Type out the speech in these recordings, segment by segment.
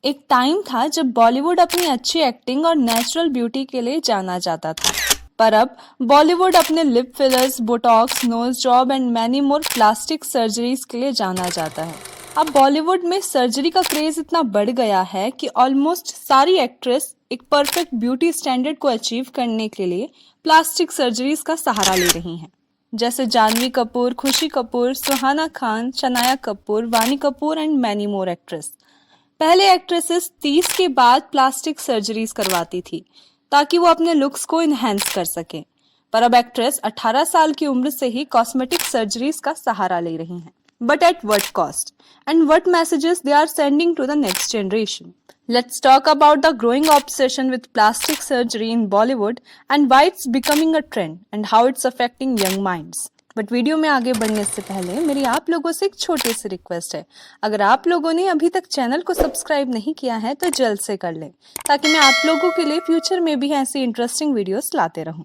एक टाइम था जब बॉलीवुड अपनी अच्छी एक्टिंग और नेचुरल ब्यूटी के लिए जाना जाता था, पर अब बॉलीवुड अपने lip fillers, Botox, nose job and many more plastic surgeries के लिए जाना जाता है। अब बॉलीवुड में सर्जरी का क्रेज इतना बढ़ गया है कि ऑलमोस्ट सारी एक्ट्रेस एक परफेक्ट ब्यूटी स्टैंडर्ड को अचीव करने के लिए प्लास्टिक सर्जरीज का सहारा ले रही हैं। जैसे जानवी कपूर, खुशी कपूर, सुहाना खान, शनाया कपूर, वानी Kapoor and many more actress. पहले एक्ट्रेसेस 30 के बाद प्लास्टिक सर्जरीज करवाती थी ताकि वो अपने लुक्स को इनहेंस कर सकें, पर अब एक्ट्रेस 18 साल की उम्र से ही कॉस्मेटिक सर्जरीज का सहारा ले रही हैं। But at what cost and what messages they are sending to the next generation? Let's talk about the growing obsession with plastic surgery in Bollywood and why it's becoming a trend and how it's affecting young minds. But video में आगे बढ़ने से पहले मेरी आप लोगों से एक छोटी सी रिक्वेस्ट है। अगर आप लोगों ने अभी तक चैनल को सब्सक्राइब नहीं किया है तो जल्द से कर लें, ताकि मैं आप लोगों के लिए फ्यूचर में भी ऐसी इंटरेस्टिंग वीडियोस लाते रहूं।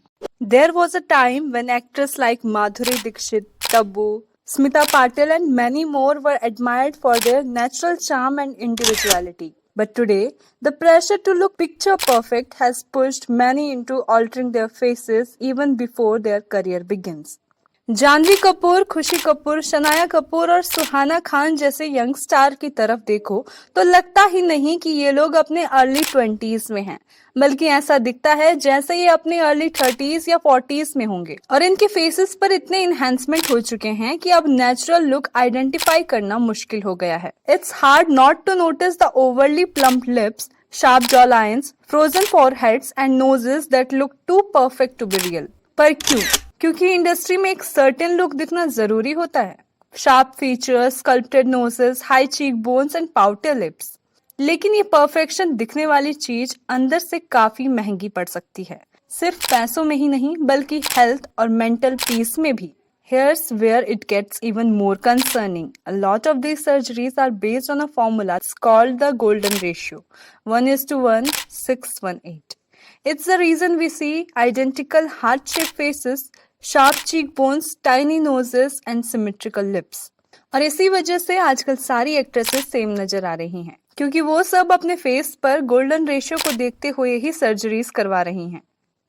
There was a time when actress like Madhuri Dixit, Tabu, Smita Patil and many more were admired for their natural charm and individuality. But today, the pressure to look picture perfect has pushed many into altering their faces even before their career begins. Janhvi Kapoor, Khushi Kapoor, Shanaya Kapoor और सुहाना खान जैसे young star की तरफ देखो तो लगता ही नहीं कि ये लोग अपने अर्ली 20s में हैं, बल्कि ऐसा दिखता है जैसे ये अपने अर्ली 30s या 40s में होंगे। और इनके फेसेस पर इतने इन्हेंसमेंट हो चुके हैं कि अब नेचुरल लुक आइडेंटिफाई करना मुश्किल हो गया है। It's hard not to notice the overly plump lips, sharp jawlines, frozen foreheads and noses that look too perfect to be real. पर क्यों? क्योंकि इंडस्ट्री में एक सर्टेन लुक दिखना जरूरी होता है। Sharp features, sculpted noses, high cheek bones and pouter lips. लेकिन ये परफेक्शन दिखने वाली चीज अंदर से काफी महंगी पड़ सकती है, सिर्फ पैसों में ही नहीं बल्कि हेल्थ और मेंटल पीस में भी। Here's where it gets even more concerning. A lot of these surgeries are based on a formula called the golden ratio, 1:1, 6:1:8. It's the reason we see identical heart-shaped faces, sharp cheekbones, tiny noses and symmetrical lips. और इसी वजह से आजकल सारी actresses same नजर आ रही हैं, क्योंकि वो सब अपने फेस पर गोल्डन रेशियो को देखते हुए ही सर्जरीज करवा रही हैं।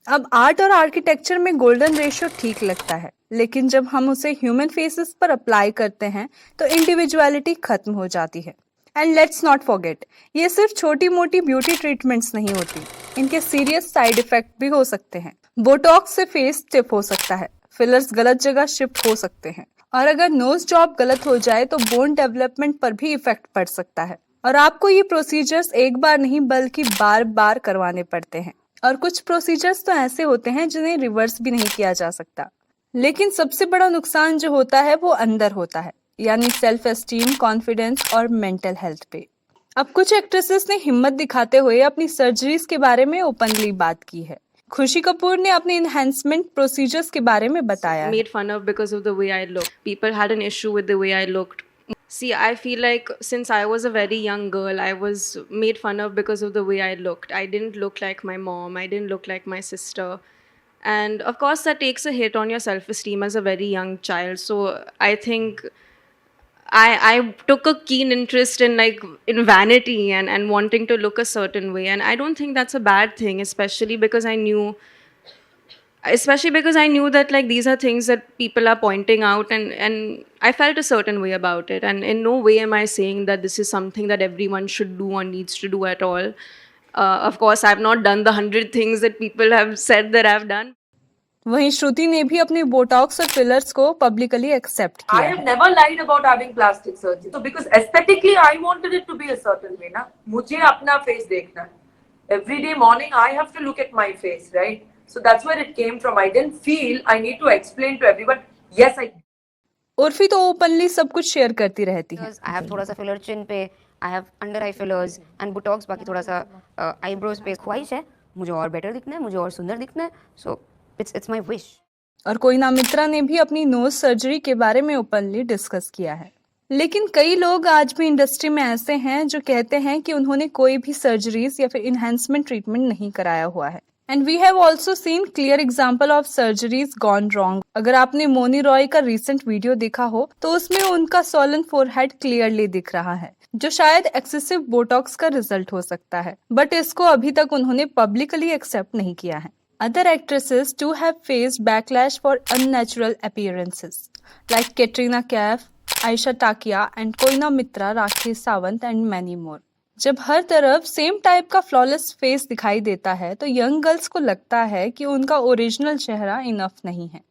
अब आर्ट और आर्किटेक्चर में गोल्डन रेशियो ठीक लगता है, लेकिन जब हम उसे ह्यूमन फेसेस पर अप्लाई करते हैं तो इंडिविजुअलिटी खत्म हो जाती है। एंड लेट्स नॉट फॉरगेट, ये सिर्फ छोटी मोटी ब्यूटी ट्रीटमेंट्स नहीं होती, इनके सीरियस साइड इफेक्ट भी हो सकते हैं। बोटॉक्स से फेस स्टिफ हो सकता है, फिलर्स गलत जगह शिफ्ट हो सकते हैं, और अगर नोज जॉब गलत हो जाए तो बोन डेवलपमेंट पर भी इफेक्ट पड़ सकता है। और आपको ये प्रोसीजर्स एक बार नहीं बल्कि बार बार करवाने पड़ते हैं, और कुछ प्रोसीजर्स तो ऐसे होते हैं जिन्हें रिवर्स भी नहीं किया जा सकता। लेकिन सबसे बड़ा नुकसान जो होता है वो अंदर होता है, यानी सेल्फ एस्टीम, कॉन्फिडेंस और मेंटल हेल्थ पे। अब कुछ एक्ट्रेसेस ने हिम्मत दिखाते हुए अपनी सर्जरीज के बारे में ओपनली बात की है। खुशी कपूर ने अपने एनहांसमेंट प्रोसीजर्स के बारे में बताया। Made fun of because of the way I looked. People had an issue with the way I looked. See, I feel like since I was a very young girl, I was made fun of because of the way I looked. I didn't look like my mom. I didn't look like my sister. And of course, that takes a hit on your self-esteem as a very young child. So I think I took a keen interest in vanity and wanting to look a certain way. And I don't think that's a bad thing, especially because I knew that these are things that people are pointing out, and I felt a certain way about it. And in no way am I saying that this is something that everyone should do or needs to do at all. Of course, I've not done the 100 things that people have said that I've done. वहीं श्रुति ने भी अपने Botox और fillers को publicly accept किया I have never lied about having plastic surgery. So because aesthetically I wanted it to be a certain way, ना मुझे अपना face देखना है. Every day morning I have to look at my face, right? So that's where it came from. I didn't feel I need to explain to everyone. Yes, I. Urfi तो openly सब कुछ share करती रहती है। I have थोड़ा सा filler चिन पे, I have under I fillers and Botox, बाकी थोड़ा सा आईब्रोज पे ख्वाहिश है मुझे और बेटर दिखना है, मुझे और सुंदर दिखना है, सो इट्स माय विश। और कोइना मित्रा ने भी अपनी नोज सर्जरी के बारे में ओपनली डिस्कस किया है। लेकिन कई लोग आज भी इंडस्ट्री में ऐसे हैं जो कहते हैं कि उन्होंने कोई भी सर्जरीज या फिर इनहेंसमेंट ट्रीटमेंट नहीं कराया हुआ है। And we have also seen clear example of surgeries gone wrong. अगर आपने मोनी रॉय का रिसेंट वीडियो देखा हो तो उसमें उनका सोलन फोरहेड क्लियरली दिख रहा है। जो शायद एक्सेसिव बोटॉक्स का रिजल्ट हो सकता है, बट इसको अभी तक उन्होंने पब्लिकली एक्सेप्ट नहीं किया है। Other actresses too have faced backlash for unnatural appearances, like Katrina Kaif, Aisha Takia, and Koina Mitra, Rakhi Sawant, and many more. जब हर तरफ सेम टाइप का फ्लॉलेस फेस दिखाई देता है तो यंग गर्ल्स को लगता है कि उनका ओरिजिनल चेहरा इनफ नहीं है,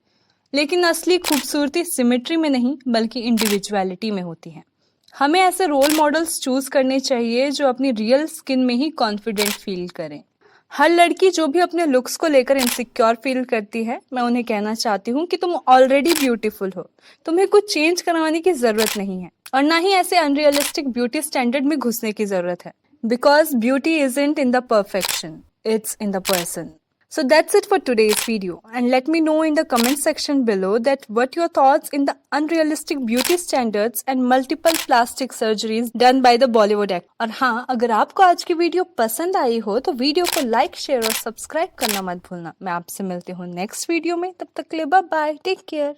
लेकिन असली खूबसूरती सिमेट्री में नहीं बल्कि इंडिविजुअलिटी में होती है। हमें ऐसे रोल मॉडल्स चूज करने चाहिए जो अपनी रियल स्किन में ही कॉन्फिडेंट फील करें। हर लड़की जो भी अपने लुक्स को लेकर इनसिक्योर फील करती है, मैं उन्हें कहना चाहती हूँ कि तुम ऑलरेडी ब्यूटीफुल हो, तुम्हें कुछ चेंज करवाने की जरूरत नहीं है और ना ही ऐसे अनरियलिस्टिक ब्यूटी स्टैंडर्ड में घुसने की जरूरत है, because beauty isn't in the perfection, it's in the person. So that's it for today's video, and let me know in the comment section below that what your thoughts in the unrealistic beauty standards and multiple plastic surgeries done by the Bollywood actor। और हाँ, अगर आपको आज की video पसंद आई हो तो video को लाइक, शेयर और सब्सक्राइब करना मत भूलना। मैं आपसे मिलती हूँ नेक्स्ट वीडियो में, तब तक के लिए बाय बाय, टेक केयर।